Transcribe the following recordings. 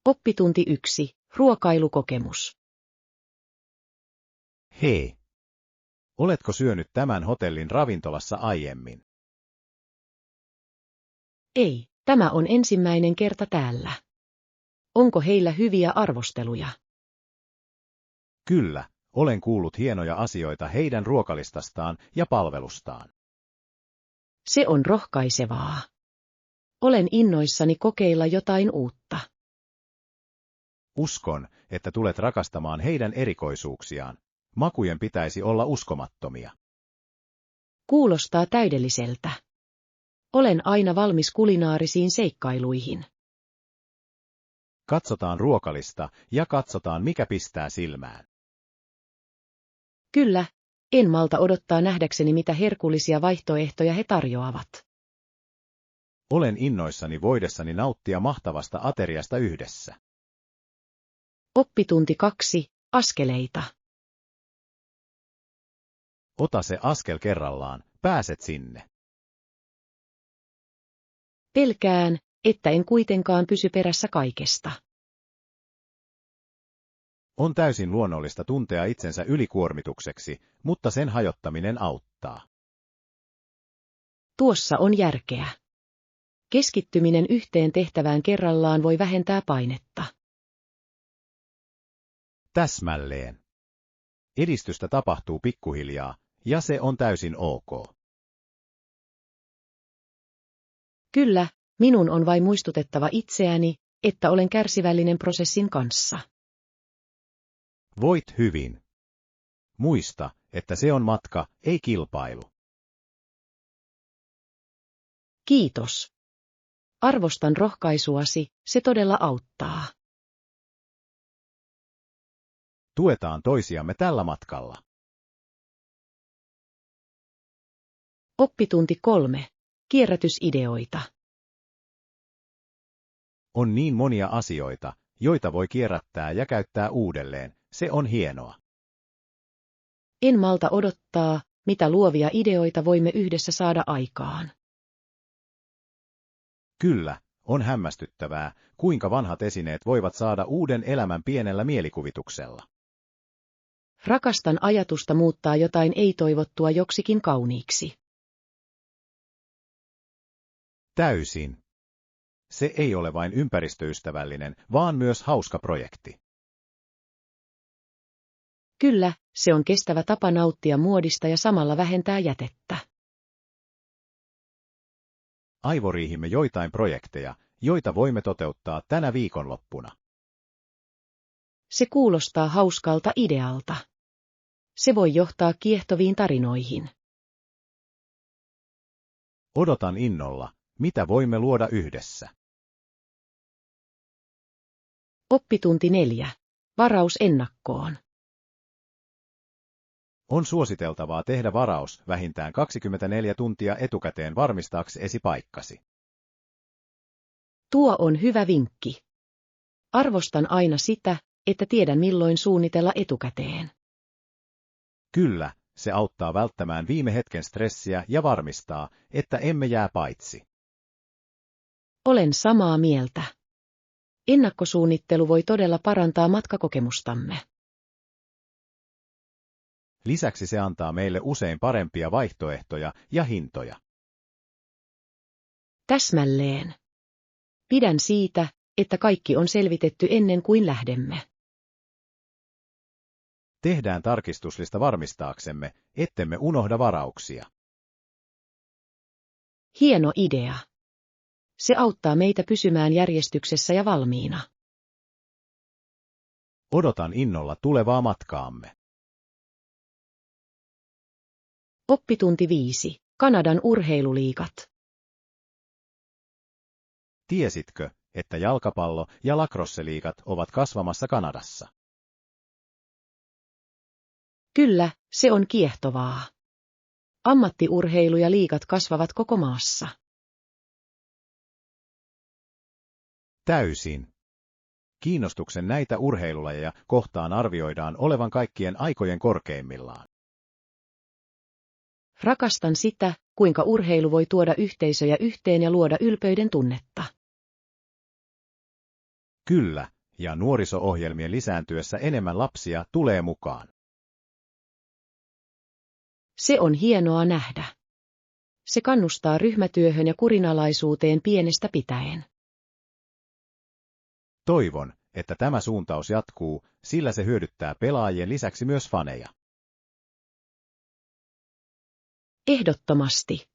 Oppitunti 1. Ruokailukokemus. Hei! Oletko syönyt tämän hotellin ravintolassa aiemmin? Ei, tämä on ensimmäinen kerta täällä. Onko heillä hyviä arvosteluja? Kyllä, olen kuullut hienoja asioita heidän ruokalistastaan ja palvelustaan. Se on rohkaisevaa. Olen innoissani kokeilla jotain uutta. Uskon, että tulet rakastamaan heidän erikoisuuksiaan. Makujen pitäisi olla uskomattomia. Kuulostaa täydelliseltä. Olen aina valmis kulinaarisiin seikkailuihin. Katsotaan ruokalista ja katsotaan mikä pistää silmään. Kyllä, en malta odottaa nähdäkseni mitä herkullisia vaihtoehtoja he tarjoavat. Olen innoissani voidessani nauttia mahtavasta ateriasta yhdessä. Oppitunti 2. Askeleita. Ota se askel kerrallaan, pääset sinne. Pelkään, että en kuitenkaan pysy perässä kaikesta. On täysin luonnollista tuntea itsensä ylikuormitukseksi, mutta sen hajottaminen auttaa. Tuossa on järkeä. Keskittyminen yhteen tehtävään kerrallaan voi vähentää painetta. Täsmälleen. Edistystä tapahtuu pikkuhiljaa, ja se on täysin ok. Kyllä, minun on vain muistutettava itseäni, että olen kärsivällinen prosessin kanssa. Voit hyvin. Muista, että se on matka, ei kilpailu. Kiitos. Arvostan rohkaisuasi, se todella auttaa. Tuetaan toisiamme tällä matkalla. Oppitunti 3. Kierrätysideoita. On niin monia asioita, joita voi kierrättää ja käyttää uudelleen, se on hienoa. En malta odottaa, mitä luovia ideoita voimme yhdessä saada aikaan. Kyllä, on hämmästyttävää, kuinka vanhat esineet voivat saada uuden elämän pienellä mielikuvituksella. Rakastan ajatusta muuttaa jotain ei-toivottua joksikin kauniiksi. Täysin. Se ei ole vain ympäristöystävällinen, vaan myös hauska projekti. Kyllä, se on kestävä tapa nauttia muodista ja samalla vähentää jätettä. Aivoriihimme joitain projekteja, joita voimme toteuttaa tänä viikonloppuna. Se kuulostaa hauskalta idealta. Se voi johtaa kiehtoviin tarinoihin. Odotan innolla, mitä voimme luoda yhdessä. Oppitunti 4. Varaus ennakkoon. On suositeltavaa tehdä varaus vähintään 24 tuntia etukäteen varmistaaksesi paikkasi. Tuo on hyvä vinkki. Arvostan aina sitä, että tiedän milloin suunnitella etukäteen. Kyllä, se auttaa välttämään viime hetken stressiä ja varmistaa, että emme jää paitsi. Olen samaa mieltä. Ennakkosuunnittelu voi todella parantaa matkakokemustamme. Lisäksi se antaa meille usein parempia vaihtoehtoja ja hintoja. Täsmälleen. Pidän siitä, että kaikki on selvitetty ennen kuin lähdemme. Tehdään tarkistuslista varmistaaksemme, ettemme unohda varauksia. Hieno idea. Se auttaa meitä pysymään järjestyksessä ja valmiina. Odotan innolla tulevaa matkaamme. Oppitunti 5. Kanadan urheiluliigat. Tiesitkö, että jalkapallo- ja lacrosse-liigat ovat kasvamassa Kanadassa? Kyllä, se on kiehtovaa. Ammattiurheilu ja liigat kasvavat koko maassa. Täysin. Kiinnostuksen näitä urheilulajeja kohtaan arvioidaan olevan kaikkien aikojen korkeimmillaan. Rakastan sitä, kuinka urheilu voi tuoda yhteisöjä yhteen ja luoda ylpeyden tunnetta. Kyllä, Ja nuoriso-ohjelmien lisääntyessä enemmän lapsia tulee mukaan. Se on hienoa nähdä. Se kannustaa ryhmätyöhön ja kurinalaisuuteen pienestä pitäen. Toivon, että tämä suuntaus jatkuu, sillä se hyödyttää pelaajien lisäksi myös faneja. Ehdottomasti.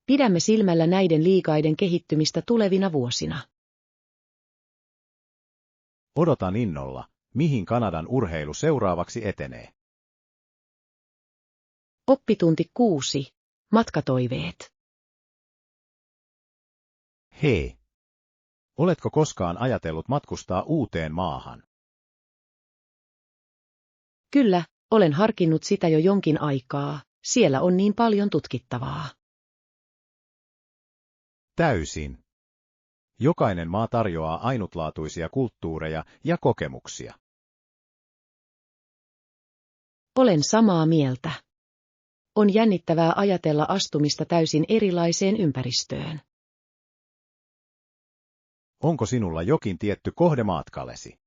Pidämme silmällä näiden liigaiden kehittymistä tulevina vuosina. Odotan innolla, mihin Kanadan urheilu seuraavaksi etenee. Oppitunti 6. Matkatoiveet. Hei! Oletko koskaan ajatellut matkustaa uuteen maahan? Kyllä, olen harkinnut sitä jo jonkin aikaa, siellä on niin paljon tutkittavaa. Täysin. Jokainen maa tarjoaa ainutlaatuisia kulttuureja ja kokemuksia. Olen samaa mieltä. On jännittävää ajatella astumista täysin erilaiseen ympäristöön. Onko sinulla jokin tietty kohde matkallesi?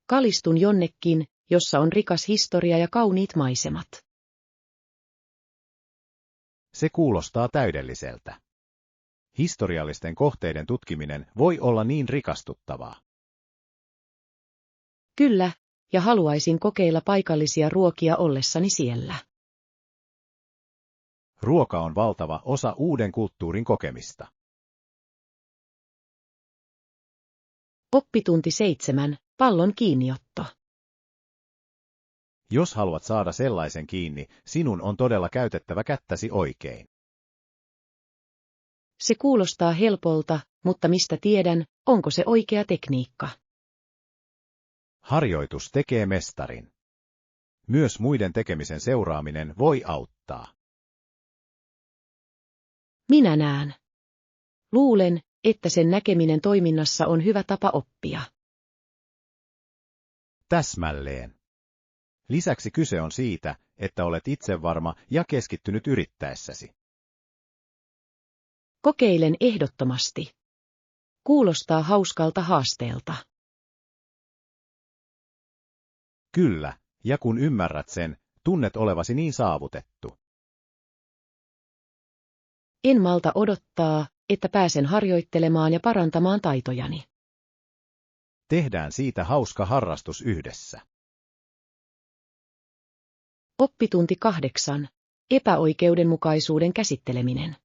Kalistun jonnekin, jossa on rikas historia ja kauniit maisemat. Se kuulostaa täydelliseltä. Historiallisten kohteiden tutkiminen voi olla niin rikastuttavaa. Kyllä, ja haluaisin kokeilla paikallisia ruokia ollessani siellä. Ruoka on valtava osa uuden kulttuurin kokemista. Oppitunti 7. Pallon kiinniotto. Jos haluat saada sellaisen kiinni, sinun on todella käytettävä kättäsi oikein. Se kuulostaa helpolta, mutta mistä tiedän, onko se oikea tekniikka? Harjoitus tekee mestarin. Myös muiden tekemisen seuraaminen voi auttaa. Minä näen. Luulen, että sen näkeminen toiminnassa on hyvä tapa oppia. Täsmälleen. Lisäksi kyse on siitä, että olet itsevarma ja keskittynyt yrittäessäsi. Kokeilen ehdottomasti. Kuulostaa hauskalta haasteelta. Kyllä, ja kun ymmärrät sen, tunnet olevasi niin saavutettu. En malta odottaa, että pääsen harjoittelemaan ja parantamaan taitojani. Tehdään siitä hauska harrastus yhdessä. Oppitunti 8. Epäoikeudenmukaisuuden käsitteleminen.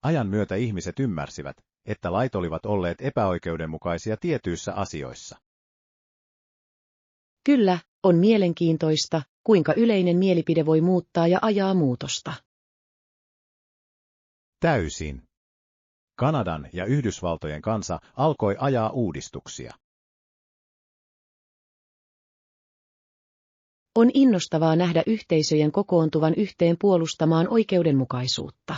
Ajan myötä ihmiset ymmärsivät, että lait olivat olleet epäoikeudenmukaisia tietyissä asioissa. Kyllä, on mielenkiintoista, kuinka yleinen mielipide voi muuttaa ja ajaa muutosta. Täysin. Kanadan ja Yhdysvaltojen kansa alkoi ajaa uudistuksia. On innostavaa nähdä yhteisöjen kokoontuvan yhteen puolustamaan oikeudenmukaisuutta.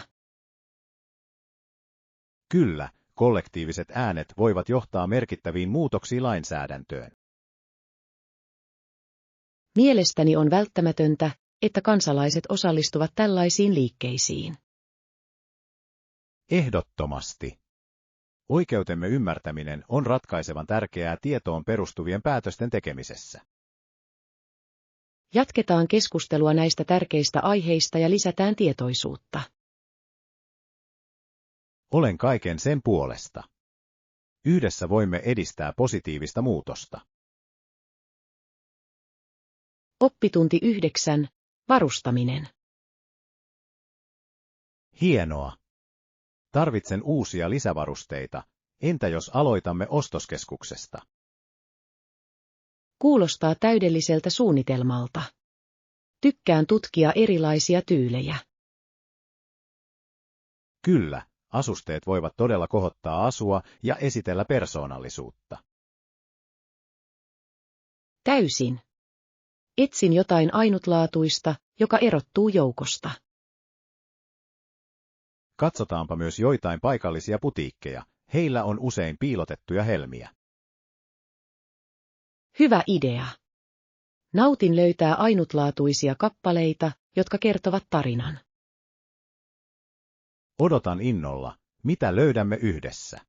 Kyllä, kollektiiviset äänet voivat johtaa merkittäviin muutoksiin lainsäädäntöön. Mielestäni on välttämätöntä, että kansalaiset osallistuvat tällaisiin liikkeisiin. Ehdottomasti. Oikeutemme ymmärtäminen on ratkaisevan tärkeää tietoon perustuvien päätösten tekemisessä. Jatketaan keskustelua näistä tärkeistä aiheista ja lisätään tietoisuutta. Olen kaiken sen puolesta. Yhdessä voimme edistää positiivista muutosta. Oppitunti 9. Varustaminen. Hienoa. Tarvitsen uusia lisävarusteita. Entä jos aloitamme ostoskeskuksesta? Kuulostaa täydelliseltä suunnitelmalta. Tykkään tutkia erilaisia tyylejä. Kyllä, asusteet voivat todella kohottaa asua ja esitellä persoonallisuutta. Täysin. Etsin jotain ainutlaatuista, joka erottuu joukosta. Katsotaanpa myös joitain paikallisia putiikkeja. Heillä on usein piilotettuja helmiä. Hyvä idea. Nautin löytää ainutlaatuisia kappaleita, jotka kertovat tarinan. Odotan innolla, mitä löydämme yhdessä.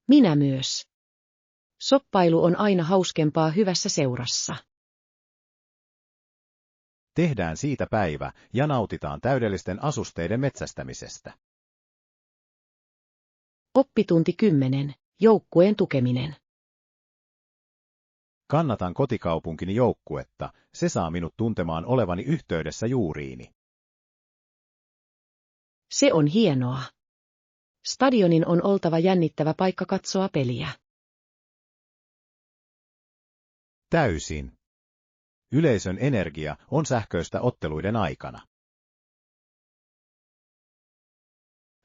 Minä myös. Soppailu on aina hauskempaa hyvässä seurassa. Tehdään siitä päivä ja nautitaan täydellisten asusteiden metsästämisestä. Oppitunti 10. Joukkueen tukeminen. Kannatan kotikaupunkini joukkuetta, se saa minut tuntemaan olevani yhteydessä juuriini. Se on hienoa. Stadionin on oltava jännittävä paikka katsoa peliä. Täysin. Yleisön energia on sähköistä otteluiden aikana.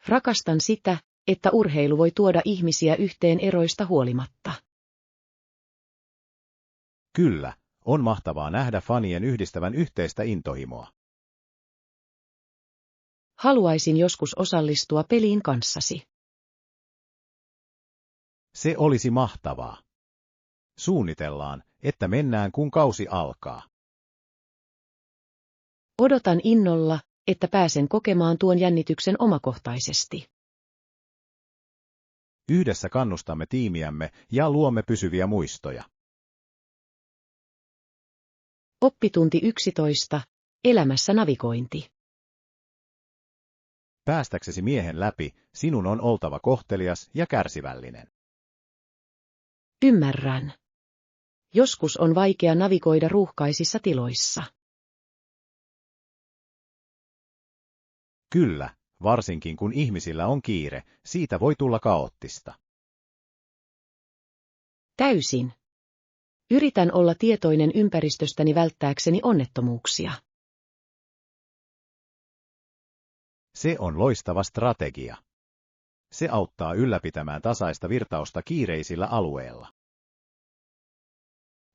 Rakastan sitä, että urheilu voi tuoda ihmisiä yhteen eroista huolimatta. Kyllä, on mahtavaa nähdä fanien yhdistävän yhteistä intohimoa. Haluaisin joskus osallistua peliin kanssasi. Se olisi mahtavaa. Suunnitellaan, että mennään kun kausi alkaa. Odotan innolla, että pääsen kokemaan tuon jännityksen omakohtaisesti. Yhdessä kannustamme tiimiämme ja luomme pysyviä muistoja. Oppitunti 11. Elämässä navigointi. Päästäksesi miehen läpi, sinun on oltava kohtelias ja kärsivällinen. Ymmärrän. Joskus on vaikea navigoida ruuhkaisissa tiloissa. Kyllä, varsinkin kun ihmisillä on kiire, siitä voi tulla kaoottista. Täysin. Yritän olla tietoinen ympäristöstäni välttääkseni onnettomuuksia. Se on loistava strategia. Se auttaa ylläpitämään tasaista virtausta kiireisillä alueilla.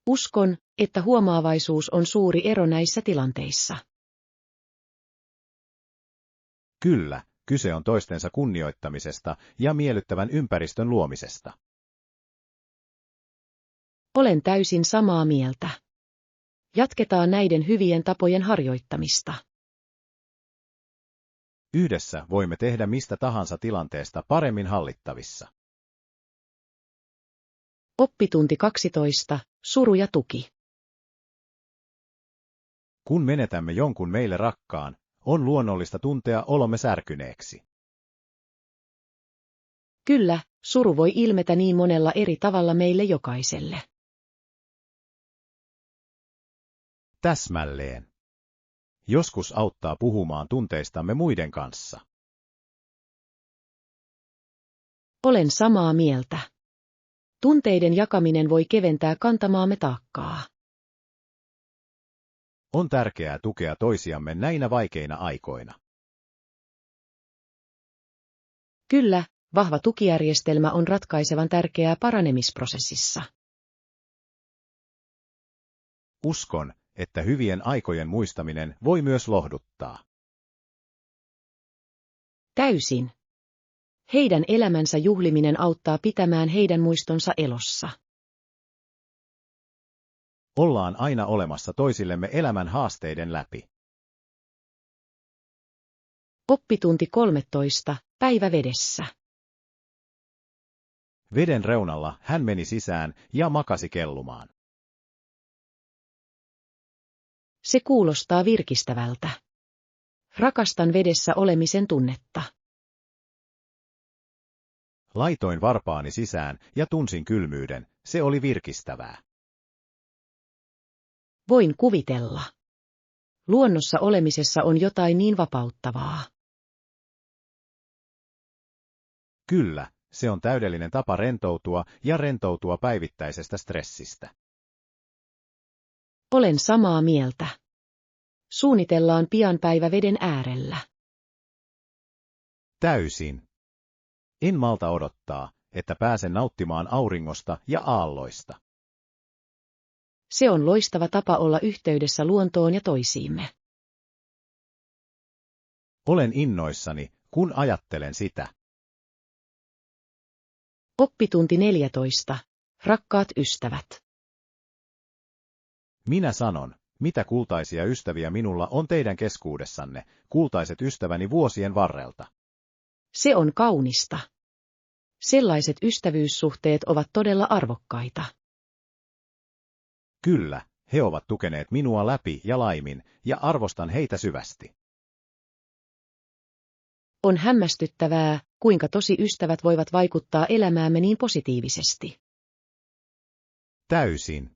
Uskon, että huomaavaisuus on suuri ero näissä tilanteissa. Kyllä, kyse on toistensa kunnioittamisesta ja miellyttävän ympäristön luomisesta. Olen täysin samaa mieltä. Jatketaan näiden hyvien tapojen harjoittamista. Yhdessä voimme tehdä mistä tahansa tilanteesta paremmin hallittavissa. Oppitunti 12. Suru ja tuki. Kun menetämme jonkun meille rakkaan, on luonnollista tuntea olomme särkyneeksi. Kyllä, suru voi ilmetä niin monella eri tavalla meille jokaiselle. Täsmälleen. Joskus auttaa puhumaan tunteistamme muiden kanssa. Olen samaa mieltä. Tunteiden jakaminen voi keventää kantamaamme taakkaa. On tärkeää tukea toisiamme näinä vaikeina aikoina. Kyllä, vahva tukijärjestelmä on ratkaisevan tärkeää paranemisprosessissa. Uskon, että hyvien aikojen muistaminen voi myös lohduttaa. Täysin. Heidän elämänsä juhliminen auttaa pitämään heidän muistonsa elossa. Ollaan aina olemassa toisillemme elämän haasteiden läpi. Oppitunti 13. Päivä vedessä. Veden reunalla hän meni sisään ja makasi kellumaan. Se kuulostaa virkistävältä. Rakastan vedessä olemisen tunnetta. Laitoin varpaani sisään ja tunsin kylmyyden, se oli virkistävää. Voin kuvitella. Luonnossa olemisessa on jotain niin vapauttavaa. Kyllä, se on täydellinen tapa rentoutua päivittäisestä stressistä. Olen samaa mieltä. Suunnitellaan pian päivä veden äärellä. Täysin. En malta odottaa, että pääsen nauttimaan auringosta ja aalloista. Se on loistava tapa olla yhteydessä luontoon ja toisiimme. Olen innoissani, kun ajattelen sitä. Oppitunti 14. Rakkaat ystävät. Minä sanon, mitä kultaisia ystäviä minulla on teidän keskuudessanne, kultaiset ystäväni vuosien varrelta. Se on kaunista. sellaiset ystävyyssuhteet ovat todella arvokkaita. Kyllä, he ovat tukeneet minua läpi ja laimin, ja arvostan heitä syvästi. On hämmästyttävää, kuinka tosi ystävät voivat vaikuttaa elämäämme niin positiivisesti. Täysin.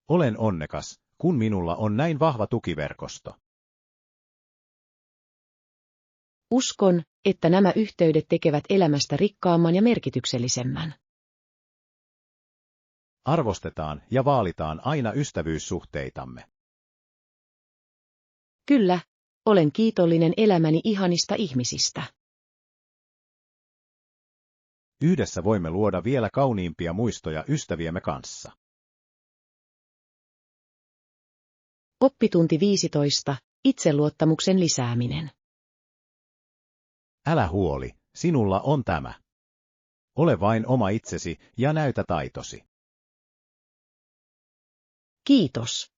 Olen onnekas, kun minulla on näin vahva tukiverkosto. Uskon, että nämä yhteydet tekevät elämästä rikkaamman ja merkityksellisemmän. Arvostetaan ja vaalitaan aina ystävyyssuhteitamme. Kyllä, olen kiitollinen elämäni ihanista ihmisistä. Yhdessä voimme luoda vielä kauniimpia muistoja ystäviemme kanssa. Oppitunti 15. Itseluottamuksen lisääminen. Älä huoli, sinulla on tämä. Ole vain oma itsesi ja näytä taitosi. Kiitos.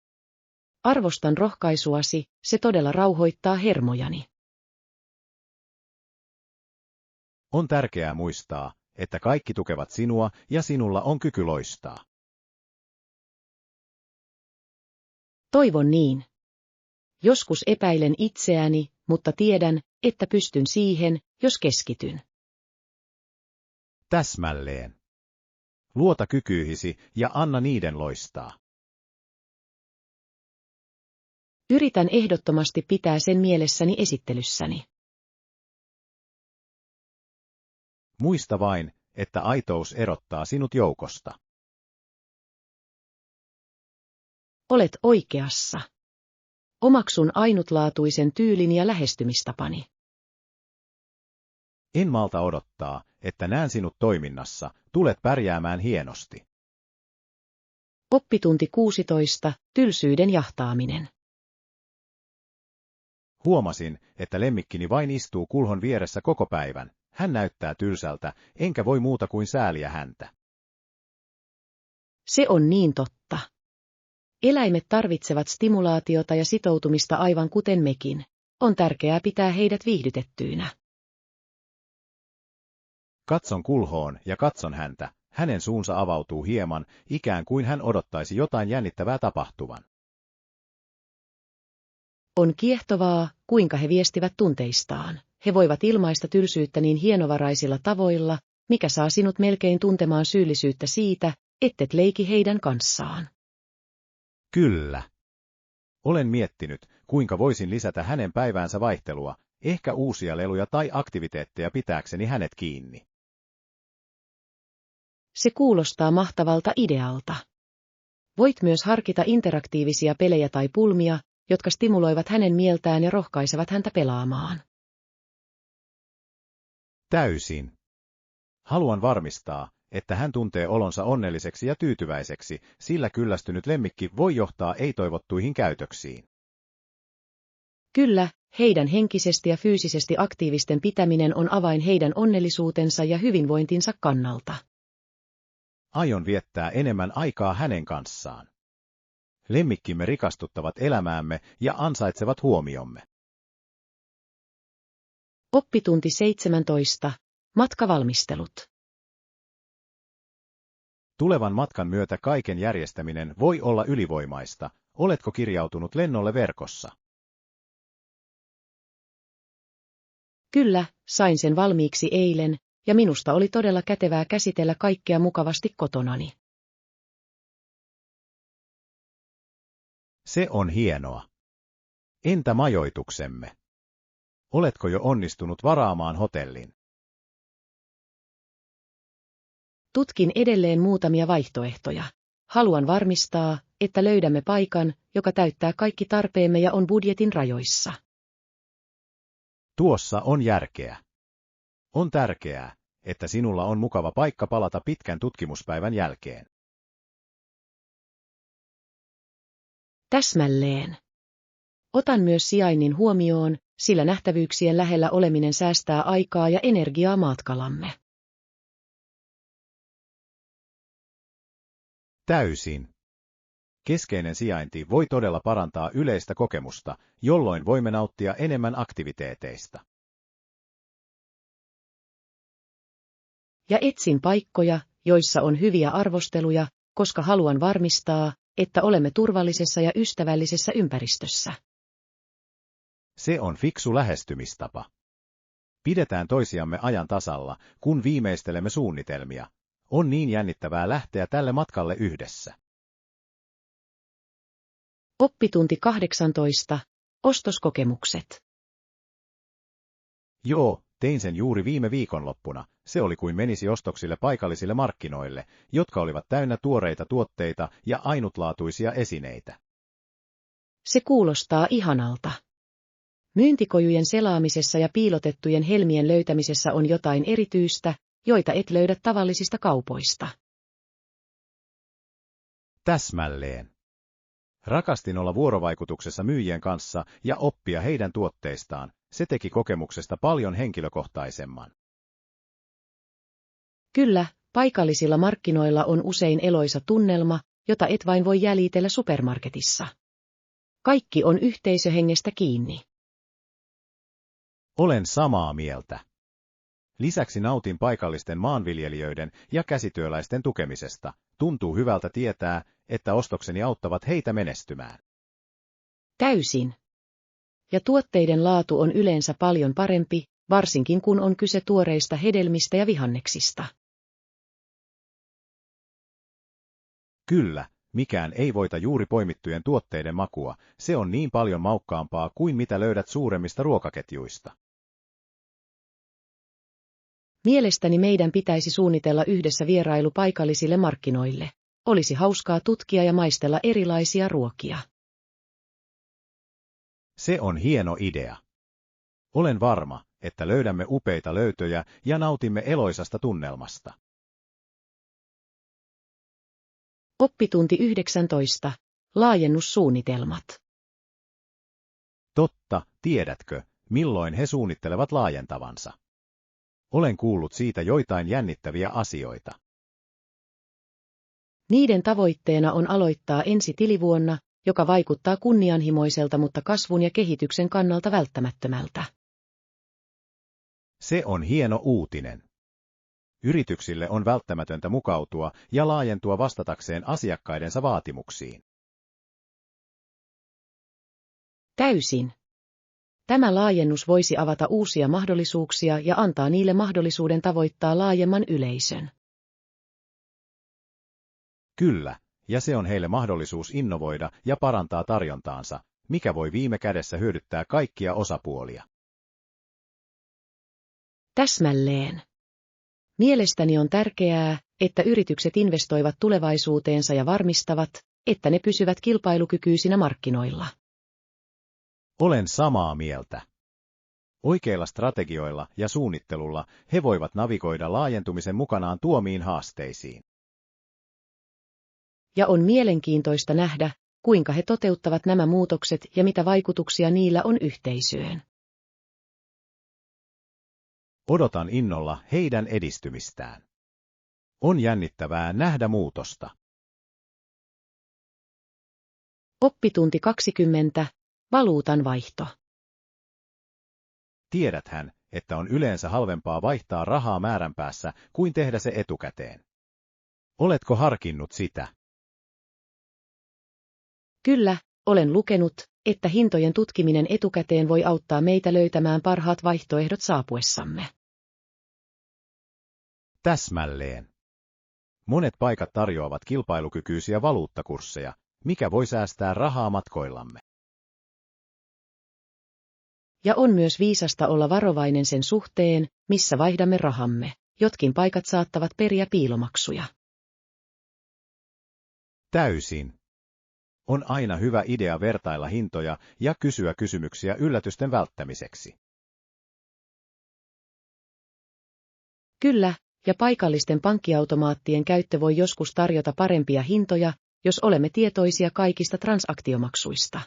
Arvostan rohkaisuasi, se todella rauhoittaa hermojani. On tärkeää muistaa, että kaikki tukevat sinua ja sinulla on kyky loistaa. Toivon niin. Joskus epäilen itseäni, mutta tiedän, että pystyn siihen, jos keskityn. Täsmälleen. Luota kykyihisi ja anna niiden loistaa. Yritän ehdottomasti pitää sen mielessäni esittelyssäni. Muista vain, että aitous erottaa sinut joukosta. Olet oikeassa. Omaksun ainutlaatuisen tyylin ja lähestymistapani. En malta odottaa, että näen sinut toiminnassa, tulet pärjäämään hienosti. Oppitunti 16. Tylsyyden jahtaaminen. Huomasin, että lemmikkini vain istuu kulhon vieressä koko päivän. Hän näyttää tylsältä, enkä voi muuta kuin sääliä häntä. Se on niin totta. Eläimet tarvitsevat stimulaatiota ja sitoutumista aivan kuten mekin. On tärkeää pitää heidät viihdytettyinä. Katson kulhoon ja katson häntä. Hänen suunsa avautuu hieman, ikään kuin hän odottaisi jotain jännittävää tapahtuvan. On kiehtovaa, kuinka he viestivät tunteistaan. He voivat ilmaista tylsyyttä niin hienovaraisilla tavoilla, mikä saa sinut melkein tuntemaan syyllisyyttä siitä, ettet leiki heidän kanssaan. Kyllä. Olen miettinyt, kuinka voisin lisätä hänen päiväänsä vaihtelua, ehkä uusia leluja tai aktiviteetteja pitääkseni hänet kiinni. Se kuulostaa mahtavalta idealta. Voit myös harkita interaktiivisia pelejä tai pulmia, jotka stimuloivat hänen mieltään ja rohkaisevat häntä pelaamaan. Täysin. Haluan varmistaa, että hän tuntee olonsa onnelliseksi ja tyytyväiseksi, sillä kyllästynyt lemmikki voi johtaa ei-toivottuihin käytöksiin. Kyllä, heidän henkisesti ja fyysisesti aktiivisten pitäminen on avain heidän onnellisuutensa ja hyvinvointinsa kannalta. Aion viettää enemmän aikaa hänen kanssaan. Lemmikkimme rikastuttavat elämäämme ja ansaitsevat huomiomme. Oppitunti 17. Matkavalmistelut. Tulevan matkan myötä kaiken järjestäminen voi olla ylivoimaista. Oletko kirjautunut lennolle verkossa? Kyllä, sain sen valmiiksi eilen, ja minusta oli todella kätevää käsitellä kaikkea mukavasti kotonani. Se on hienoa. Entä majoituksemme? Oletko jo onnistunut varaamaan hotellin? Tutkin edelleen muutamia vaihtoehtoja. Haluan varmistaa, että löydämme paikan, joka täyttää kaikki tarpeemme ja on budjetin rajoissa. Tuossa on järkeä. On tärkeää, että sinulla on mukava paikka palata pitkän tutkimuspäivän jälkeen. Täsmälleen. Otan myös sijainnin huomioon, sillä nähtävyyksien lähellä oleminen säästää aikaa ja energiaa matkalamme. Täysin. Keskeinen sijainti voi todella parantaa yleistä kokemusta, jolloin voimme nauttia enemmän aktiviteeteista. Ja etsin paikkoja, joissa on hyviä arvosteluja, koska haluan varmistaa, että olemme turvallisessa ja ystävällisessä ympäristössä. Se on fiksu lähestymistapa. Pidetään toisiamme ajan tasalla, kun viimeistelemme suunnitelmia. On niin jännittävää lähteä tälle matkalle yhdessä. Oppitunti 18. Ostoskokemukset. Joo, tein sen juuri viime viikonloppuna. Se oli kuin menisi ostoksille paikallisille markkinoille, jotka olivat täynnä tuoreita tuotteita ja ainutlaatuisia esineitä. Se kuulostaa ihanalta. Myyntikojujen selaamisessa ja piilotettujen helmien löytämisessä on jotain erityistä, joita et löydä tavallisista kaupoista. Täsmälleen. Rakastin olla vuorovaikutuksessa myyjien kanssa ja oppia heidän tuotteistaan. Se teki kokemuksesta paljon henkilökohtaisemman. Kyllä, paikallisilla markkinoilla on usein eloisa tunnelma, jota et vain voi jäljitellä supermarketissa. Kaikki on yhteisöhengestä kiinni. Olen samaa mieltä. Lisäksi nautin paikallisten maanviljelijöiden ja käsityöläisten tukemisesta. Tuntuu hyvältä tietää, että ostokseni auttavat heitä menestymään. Täysin. Ja tuotteiden laatu on yleensä paljon parempi, varsinkin kun on kyse tuoreista hedelmistä ja vihanneksista. Kyllä, mikään ei voita juuri poimittujen tuotteiden makua, se on niin paljon maukkaampaa kuin mitä löydät suuremmista ruokaketjuista. Mielestäni meidän pitäisi suunnitella yhdessä vierailu paikallisille markkinoille. Olisi hauskaa tutkia ja maistella erilaisia ruokia. Se on hieno idea. Olen varma, että löydämme upeita löytöjä ja nautimme eloisasta tunnelmasta. Oppitunti 19. Laajennussuunnitelmat. Totta, tiedätkö, milloin he suunnittelevat laajentavansa? Olen kuullut siitä joitain jännittäviä asioita. Niiden tavoitteena on aloittaa ensi tilivuonna, joka vaikuttaa kunnianhimoiselta, mutta kasvun ja kehityksen kannalta välttämättömältä. Se on hieno uutinen. Yrityksille on välttämätöntä mukautua ja laajentua vastatakseen asiakkaidensa vaatimuksiin. Täysin. Tämä laajennus voisi avata uusia mahdollisuuksia ja antaa niille mahdollisuuden tavoittaa laajemman yleisön. Kyllä, ja se on heille mahdollisuus innovoida ja parantaa tarjontaansa, mikä voi viime kädessä hyödyttää kaikkia osapuolia. Täsmälleen. Mielestäni on tärkeää, että yritykset investoivat tulevaisuuteensa ja varmistavat, että ne pysyvät kilpailukykyisinä markkinoilla. Olen samaa mieltä. Oikeilla strategioilla ja suunnittelulla he voivat navigoida laajentumisen mukanaan tuomiin haasteisiin. Ja on mielenkiintoista nähdä, kuinka he toteuttavat nämä muutokset ja mitä vaikutuksia niillä on yhteisöön. Odotan innolla heidän edistymistään. On jännittävää nähdä muutosta. Oppitunti 20. Valuutan vaihto. Tiedäthän, että on yleensä halvempaa vaihtaa rahaa määränpäässä kuin tehdä se etukäteen. Oletko harkinnut sitä? Kyllä, olen lukenut, että hintojen tutkiminen etukäteen voi auttaa meitä löytämään parhaat vaihtoehdot saapuessamme. Täsmälleen. Monet paikat tarjoavat kilpailukykyisiä valuuttakursseja, mikä voi säästää rahaa matkoillamme. Ja on myös viisasta olla varovainen sen suhteen, missä vaihdamme rahamme. Jotkin paikat saattavat periä piilomaksuja. Täysin. On aina hyvä idea vertailla hintoja ja kysyä kysymyksiä yllätysten välttämiseksi. Kyllä, ja paikallisten pankkiautomaattien käyttö voi joskus tarjota parempia hintoja, jos olemme tietoisia kaikista transaktiomaksuista.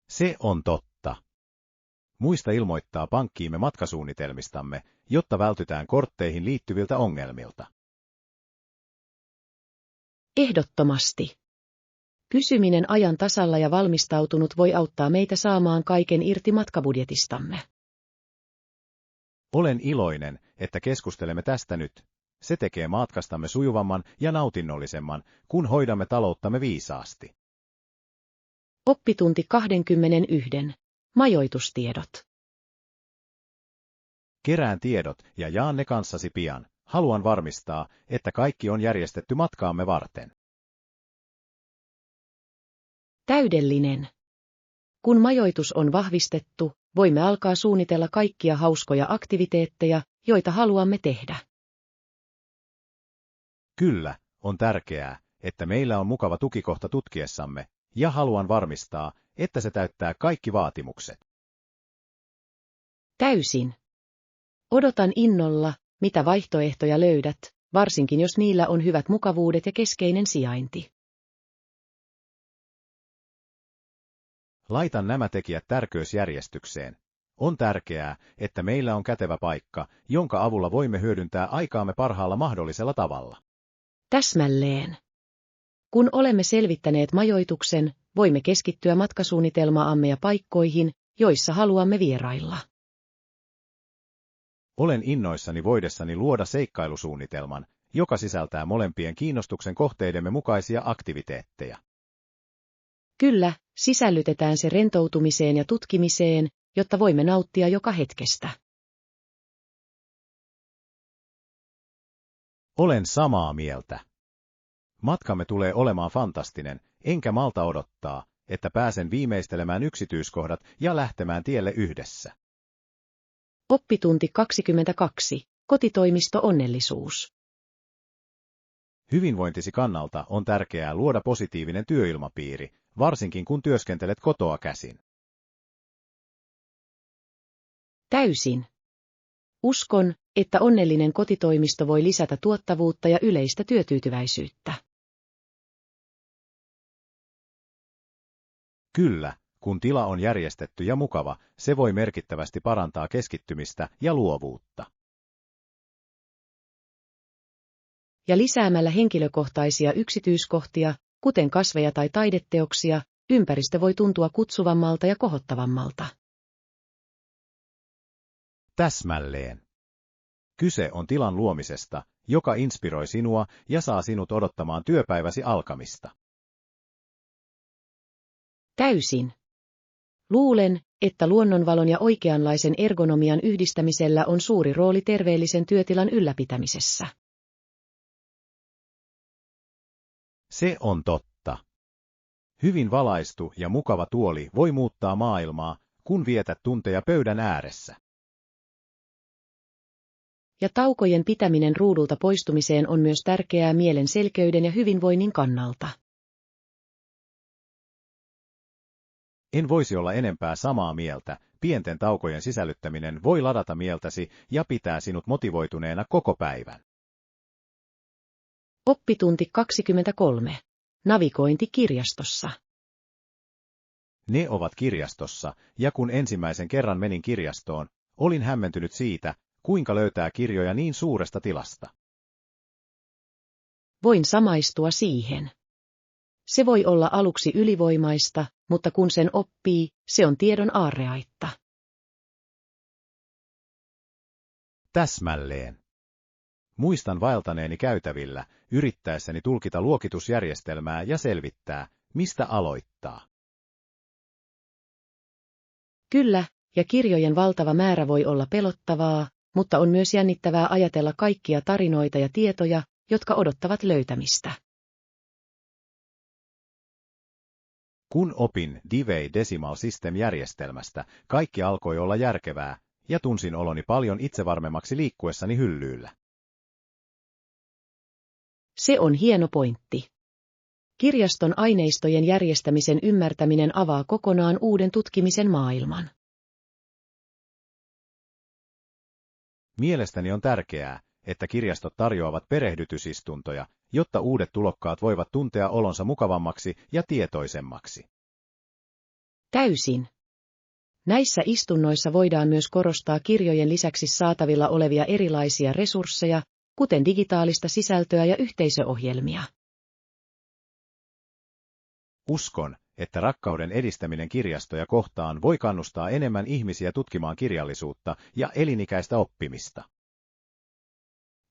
Se on totta. Muista ilmoittaa pankkiimme matkasuunnitelmistamme, jotta vältytään kortteihin liittyviltä ongelmilta. Ehdottomasti. Pysyminen ajan tasalla ja valmistautunut voi auttaa meitä saamaan kaiken irti matkabudjetistamme. Olen iloinen, että keskustelemme tästä nyt. Se tekee matkastamme sujuvamman ja nautinnollisemman, kun hoidamme talouttamme viisaasti. Oppitunti 21. Majoitustiedot. Kerään tiedot ja jaan ne kanssasi pian. Haluan varmistaa, että kaikki on järjestetty matkaamme varten. Täydellinen. Kun majoitus on vahvistettu, voimme alkaa suunnitella kaikkia hauskoja aktiviteetteja, joita haluamme tehdä. Kyllä, on tärkeää, että meillä on mukava tukikohta tutkiessamme, ja haluan varmistaa, että se täyttää kaikki vaatimukset. Täysin. Odotan innolla, mitä vaihtoehtoja löydät, varsinkin jos niillä on hyvät mukavuudet ja keskeinen sijainti. Laitan nämä tekijät tärkeysjärjestykseen. On tärkeää, että meillä on kätevä paikka, jonka avulla voimme hyödyntää aikaamme parhaalla mahdollisella tavalla. Täsmälleen. Kun olemme selvittäneet majoituksen, voimme keskittyä matkasuunnitelmaamme ja paikkoihin, joissa haluamme vierailla. Olen innoissani voidessani luoda seikkailusuunnitelman, joka sisältää molempien kiinnostuksen kohteidemme mukaisia aktiviteetteja. Kyllä, sisällytetään se rentoutumiseen ja tutkimiseen, jotta voimme nauttia joka hetkestä. Olen samaa mieltä. Matkamme tulee olemaan fantastinen, enkä malta odottaa, että pääsen viimeistelemään yksityiskohdat ja lähtemään tielle yhdessä. Oppitunti 22. Kotitoimisto-onnellisuus. Hyvinvointisi kannalta on tärkeää luoda positiivinen työilmapiiri, varsinkin kun työskentelet kotoa käsin. Täysin. Uskon, että onnellinen kotitoimisto voi lisätä tuottavuutta ja yleistä työtyytyväisyyttä. Kyllä, kun tila on järjestetty ja mukava, se voi merkittävästi parantaa keskittymistä ja luovuutta. Ja lisäämällä henkilökohtaisia yksityiskohtia, kuten kasveja tai taideteoksia, ympäristö voi tuntua kutsuvammalta ja kohottavammalta. Täsmälleen. Kyse on tilan luomisesta, joka inspiroi sinua ja saa sinut odottamaan työpäiväsi alkamista. Täysin. Luulen, että luonnonvalon ja oikeanlaisen ergonomian yhdistämisellä on suuri rooli terveellisen työtilan ylläpitämisessä. Se on totta. Hyvin valaistu ja mukava tuoli voi muuttaa maailmaa, kun vietät tunteja pöydän ääressä. Ja taukojen pitäminen ruudulta poistumiseen on myös tärkeää mielen selkeyden ja hyvinvoinnin kannalta. En voisi olla enempää samaa mieltä, pienten taukojen sisällyttäminen voi ladata mieltäsi ja pitää sinut motivoituneena koko päivän. Oppitunti 23. Navigointi kirjastossa. Ne ovat kirjastossa, ja kun ensimmäisen kerran menin kirjastoon, olin hämmentynyt siitä, kuinka löytää kirjoja niin suuresta tilasta. Voin samaistua siihen. Se voi olla aluksi ylivoimaista, mutta kun sen oppii, se on tiedon aarreaitta. Täsmälleen. Muistan vaeltaneeni käytävillä, yrittäessäni tulkita luokitusjärjestelmää ja selvittää, mistä aloittaa. Kyllä, ja kirjojen valtava määrä voi olla pelottavaa, mutta on myös jännittävää ajatella kaikkia tarinoita ja tietoja, jotka odottavat löytämistä. Kun opin Dewey Decimal System-järjestelmästä, kaikki alkoi olla järkevää, ja tunsin oloni paljon itsevarmemmaksi liikkuessani hyllyillä. Se on hieno pointti. Kirjaston aineistojen järjestämisen ymmärtäminen avaa kokonaan uuden tutkimisen maailman. Mielestäni on tärkeää, että kirjastot tarjoavat perehdytysistuntoja, jotta uudet tulokkaat voivat tuntea olonsa mukavammaksi ja tietoisemmaksi. Täysin. Näissä istunnoissa voidaan myös korostaa kirjojen lisäksi saatavilla olevia erilaisia resursseja, kuten digitaalista sisältöä ja yhteisöohjelmia. Uskon, että rakkauden edistäminen kirjastoja kohtaan voi kannustaa enemmän ihmisiä tutkimaan kirjallisuutta ja elinikäistä oppimista.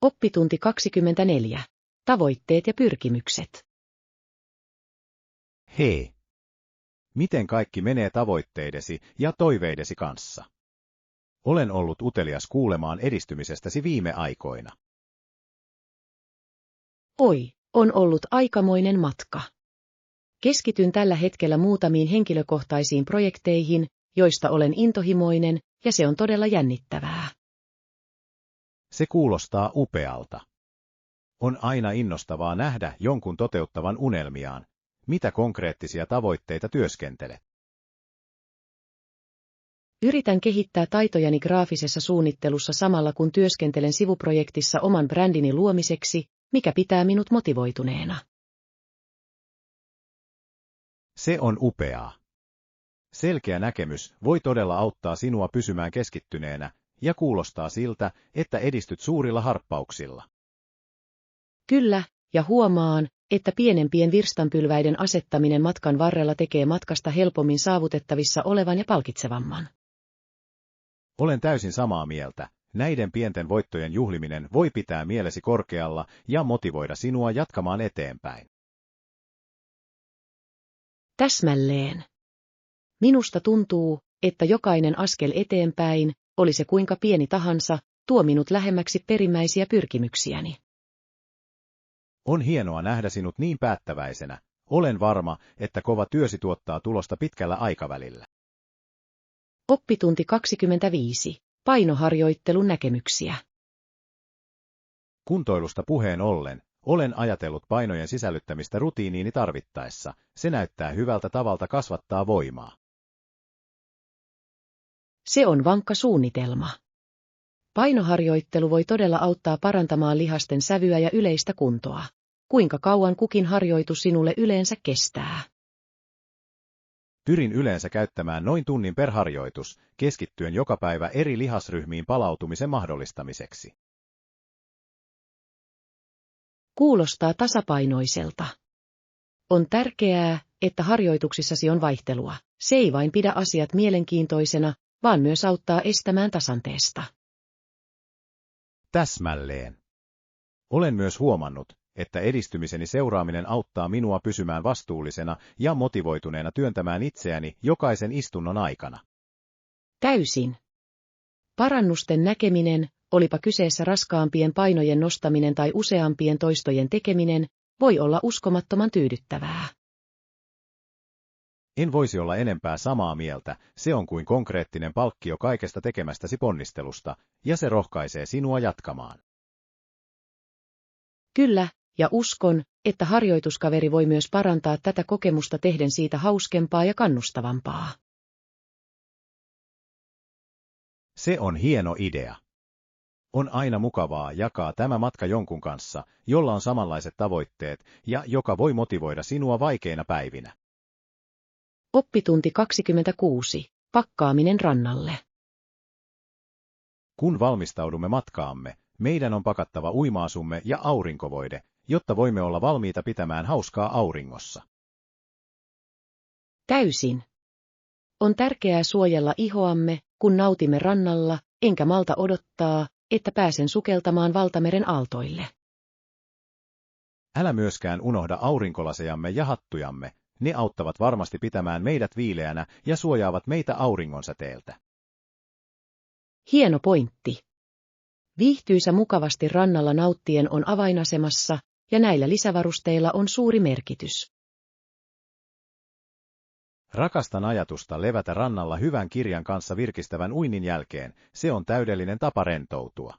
Oppitunti 24. Tavoitteet ja pyrkimykset. Hei! Miten kaikki menee tavoitteidesi ja toiveidesi kanssa? Olen ollut utelias kuulemaan edistymisestäsi viime aikoina. Oi, on ollut aikamoinen matka. Keskityn tällä hetkellä muutamiin henkilökohtaisiin projekteihin, joista olen intohimoinen, ja se on todella jännittävää. Se kuulostaa upealta. On aina innostavaa nähdä jonkun toteuttavan unelmiaan. Mitä konkreettisia tavoitteita työskentelet? Yritän kehittää taitojani graafisessa suunnittelussa samalla kun työskentelen sivuprojektissa oman brändini luomiseksi, mikä pitää minut motivoituneena. Se on upeaa. Selkeä näkemys voi todella auttaa sinua pysymään keskittyneenä, ja kuulostaa siltä, että edistyt suurilla harppauksilla. Kyllä, ja huomaan, että pienempien virstanpylväiden asettaminen matkan varrella tekee matkasta helpommin saavutettavissa olevan ja palkitsevamman. Olen täysin samaa mieltä. Näiden pienten voittojen juhliminen voi pitää mielesi korkealla ja motivoida sinua jatkamaan eteenpäin. Täsmälleen. Minusta tuntuu, että jokainen askel eteenpäin, oli se kuinka pieni tahansa, tuo minut lähemmäksi perimmäisiä pyrkimyksiäni. On hienoa nähdä sinut niin päättäväisenä. Olen varma, että kova työsi tuottaa tulosta pitkällä aikavälillä. Oppitunti 25. Painoharjoittelun näkemyksiä. Kuntoilusta puheen ollen, olen ajatellut painojen sisällyttämistä rutiiniini tarvittaessa. Se näyttää hyvältä tavalta kasvattaa voimaa. Se on vankka suunnitelma. Painoharjoittelu voi todella auttaa parantamaan lihasten sävyä ja yleistä kuntoa. Kuinka kauan kukin harjoitus sinulle yleensä kestää? Pyrin yleensä käyttämään noin tunnin per harjoitus, keskittyen joka päivä eri lihasryhmiin palautumisen mahdollistamiseksi. Kuulostaa tasapainoiselta. On tärkeää, että harjoituksissasi on vaihtelua. Se ei vain pidä asiat mielenkiintoisena, vaan myös auttaa estämään tasanteesta. Täsmälleen. Olen myös huomannut, että edistymiseni seuraaminen auttaa minua pysymään vastuullisena ja motivoituneena työntämään itseäni jokaisen istunnon aikana. Täysin. Parannusten näkeminen, olipa kyseessä raskaampien painojen nostaminen tai useampien toistojen tekeminen, voi olla uskomattoman tyydyttävää. En voisi olla enempää samaa mieltä, se on kuin konkreettinen palkkio kaikesta tekemästäsi ponnistelusta, ja se rohkaisee sinua jatkamaan. Kyllä, ja uskon, että harjoituskaveri voi myös parantaa tätä kokemusta tehden siitä hauskempaa ja kannustavampaa. Se on hieno idea. On aina mukavaa jakaa tämä matka jonkun kanssa, jolla on samanlaiset tavoitteet ja joka voi motivoida sinua vaikeina päivinä. Oppitunti 26. Pakkaaminen rannalle. Kun valmistaudumme matkaamme, meidän on pakattava uima-asumme ja aurinkovoide, jotta voimme olla valmiita pitämään hauskaa auringossa. Täysin. On tärkeää suojella ihoamme, kun nautimme rannalla, enkä malta odottaa, että pääsen sukeltamaan valtameren aaltoille. Älä myöskään unohda aurinkolasejamme ja hattujamme, ne auttavat varmasti pitämään meidät viileänä ja suojaavat meitä auringonsäteeltä. Hieno pointti. Viihtyisä mukavasti rannalla nauttien on avainasemassa, ja näillä lisävarusteilla on suuri merkitys. Rakastan ajatusta levätä rannalla hyvän kirjan kanssa virkistävän uinnin jälkeen, se on täydellinen tapa rentoutua.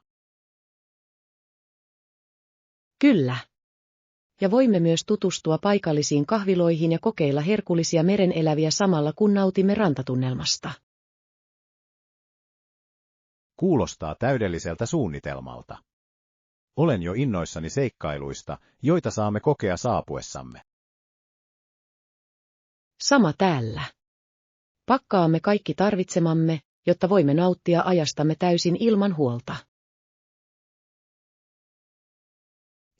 Kyllä. Ja voimme myös tutustua paikallisiin kahviloihin ja kokeilla herkullisia mereneläviä samalla kun nautimme rantatunnelmasta. Kuulostaa täydelliseltä suunnitelmalta. Olen jo innoissani seikkailuista, joita saamme kokea saapuessamme. Sama täällä. Pakkaamme kaikki tarvitsemamme, jotta voimme nauttia ajastamme täysin ilman huolta.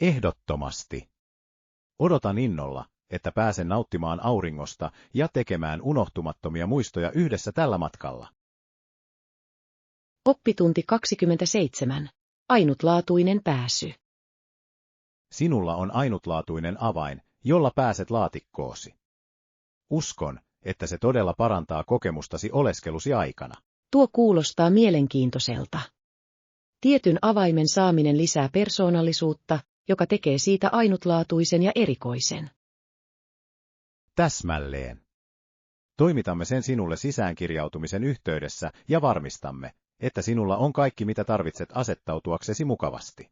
Ehdottomasti. Odotan innolla, että pääsen nauttimaan auringosta ja tekemään unohtumattomia muistoja yhdessä tällä matkalla. Oppitunti 27. Ainutlaatuinen pääsy. Sinulla on ainutlaatuinen avain, jolla pääset laatikkoosi. Uskon, että se todella parantaa kokemustasi oleskelusi aikana. Tuo kuulostaa mielenkiintoiselta. Tietyn avaimen saaminen lisää persoonallisuutta, joka tekee siitä ainutlaatuisen ja erikoisen. Täsmälleen. Toimitamme sen sinulle sisäänkirjautumisen yhteydessä ja varmistamme, että sinulla on kaikki mitä tarvitset asettautuaksesi mukavasti.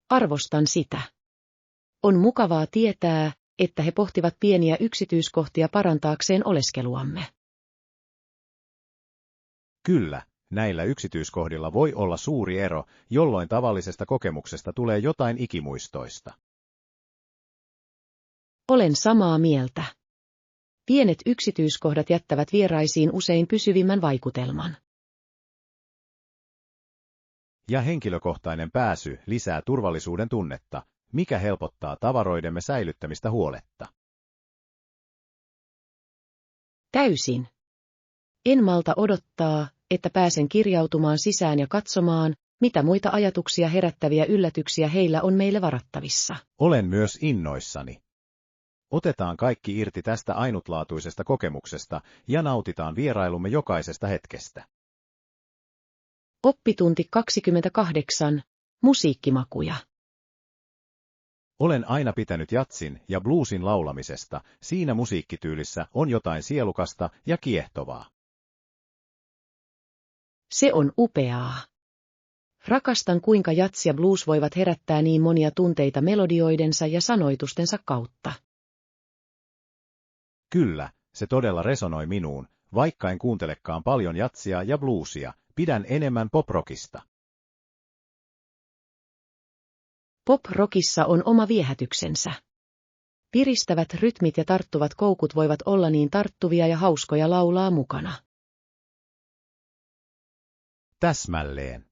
Arvostan sitä. On mukavaa tietää, että he pohtivat pieniä yksityiskohtia parantaakseen oleskeluamme. Kyllä, näillä yksityiskohdilla voi olla suuri ero, jolloin tavallisesta kokemuksesta tulee jotain ikimuistoista. Olen samaa mieltä. Pienet yksityiskohdat jättävät vieraisiin usein pysyvimmän vaikutelman. Ja henkilökohtainen pääsy lisää turvallisuuden tunnetta, mikä helpottaa tavaroidemme säilyttämistä huoletta. Täysin. En malta odottaa, että pääsen kirjautumaan sisään ja katsomaan, mitä muita ajatuksia herättäviä yllätyksiä heillä on meille varattavissa. Olen myös innoissani. Otetaan kaikki irti tästä ainutlaatuisesta kokemuksesta ja nautitaan vierailumme jokaisesta hetkestä. Oppitunti 28. Musiikkimakuja. Olen aina pitänyt jatsin ja bluesin laulamisesta, siinä musiikkityylissä on jotain sielukasta ja kiehtovaa. Se on upeaa. Rakastan kuinka jats ja blues voivat herättää niin monia tunteita melodioidensa ja sanoitustensa kautta. Kyllä, se todella resonoi minuun, vaikka en kuuntelekaan paljon jatsia ja bluesia, pidän enemmän pop-rockista. Pop-rockissa on oma viehätyksensä. Piristävät rytmit ja tarttuvat koukut voivat olla niin tarttuvia ja hauskoja laulaa mukana. Täsmälleen.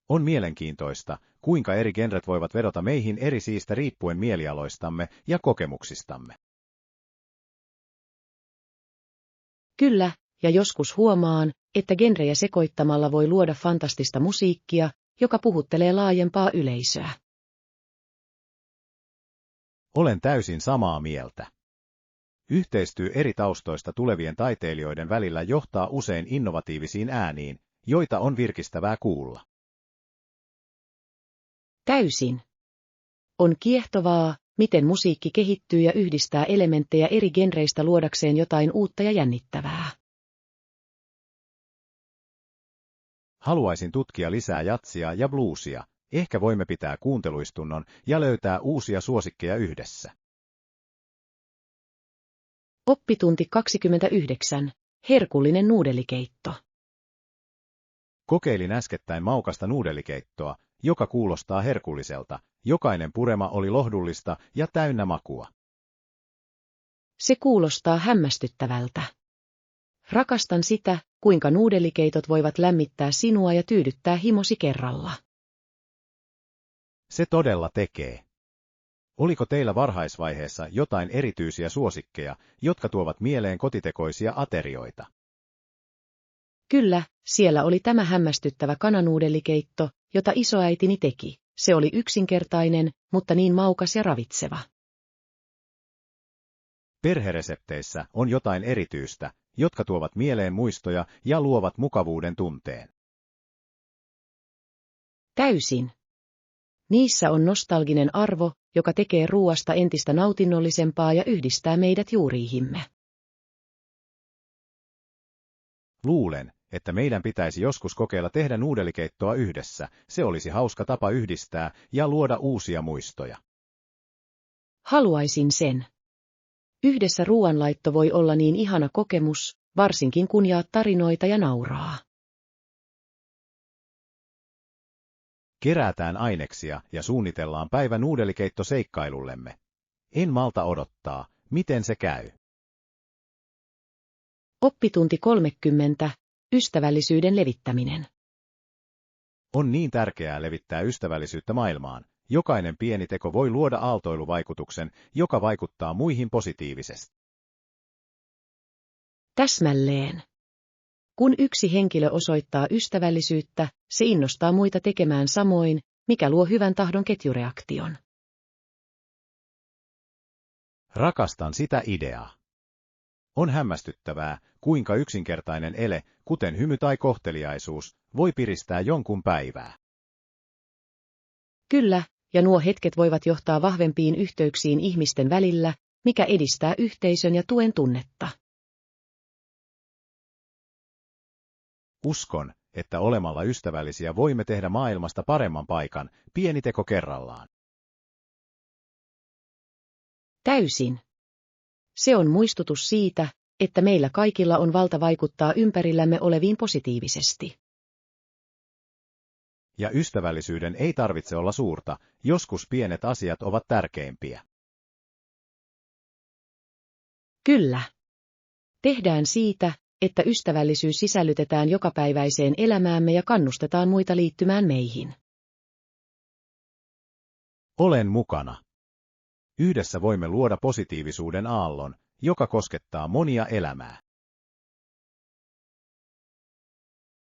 On mielenkiintoista, kuinka eri genret voivat vedota meihin eri siistä riippuen mielialoistamme ja kokemuksistamme. Kyllä, ja joskus huomaan, että genrejä sekoittamalla voi luoda fantastista musiikkia, joka puhuttelee laajempaa yleisöä. Olen täysin samaa mieltä. Yhteistyö eri taustoista tulevien taiteilijoiden välillä johtaa usein innovatiivisiin ääniin, joita on virkistävää kuulla. Täysin. On kiehtovaa, miten musiikki kehittyy ja yhdistää elementtejä eri genreistä luodakseen jotain uutta ja jännittävää. Haluaisin tutkia lisää jatsia ja bluesia, ehkä voimme pitää kuunteluistunnon ja löytää uusia suosikkeja yhdessä. Oppitunti 29. Herkullinen nuudelikeitto. Kokeilin äskettäin maukasta nuudelikeittoa, joka kuulostaa herkulliselta. Jokainen purema oli lohdullista ja täynnä makua. Se kuulostaa hämmästyttävältä. Rakastan sitä, kuinka nuudelikeitot voivat lämmittää sinua ja tyydyttää himosi kerralla. Se todella tekee. Oliko teillä varhaisvaiheessa jotain erityisiä suosikkeja, jotka tuovat mieleen kotitekoisia aterioita? Kyllä, siellä oli tämä hämmästyttävä kananuudelikeitto, jota isoäitini teki. Se oli yksinkertainen, mutta niin maukas ja ravitseva. Perheresepteissä on jotain erityistä, jotka tuovat mieleen muistoja ja luovat mukavuuden tunteen. Täysin. Niissä on nostalginen arvo, joka tekee ruuasta entistä nautinnollisempaa ja yhdistää meidät juuriihimme. Luulen, että meidän pitäisi joskus kokeilla tehdä nuudelikeittoa yhdessä, se olisi hauska tapa yhdistää ja luoda uusia muistoja. Haluaisin sen. Yhdessä ruoanlaitto voi olla niin ihana kokemus, varsinkin kun jaat tarinoita ja nauraa. Kerätään aineksia ja suunnitellaan päivä nuudelikeitto seikkailullemme. En malta odottaa, miten se käy. Oppitunti 30. Ystävällisyyden levittäminen. On niin tärkeää levittää ystävällisyyttä maailmaan, jokainen pieni teko voi luoda aaltoiluvaikutuksen, joka vaikuttaa muihin positiivisesti. Täsmälleen. Kun yksi henkilö osoittaa ystävällisyyttä, se innostaa muita tekemään samoin, mikä luo hyvän tahdon ketjureaktion. Rakastan sitä ideaa. On hämmästyttävää, kuinka yksinkertainen ele, kuten hymy tai kohteliaisuus, voi piristää jonkun päivää. Kyllä, ja nuo hetket voivat johtaa vahvempiin yhteyksiin ihmisten välillä, mikä edistää yhteisön ja tuen tunnetta. Uskon, että olemalla ystävällisiä voimme tehdä maailmasta paremman paikan, pieni teko kerrallaan. Täysin. Se on muistutus siitä, että meillä kaikilla on valta vaikuttaa ympärillämme oleviin positiivisesti. Ja ystävällisyyden ei tarvitse olla suurta, joskus pienet asiat ovat tärkeimpiä. Kyllä. Tehdään siitä, että ystävällisyys sisällytetään jokapäiväiseen elämäämme ja kannustetaan muita liittymään meihin. Olen mukana. Yhdessä voimme luoda positiivisuuden aallon, joka koskettaa monia elämää.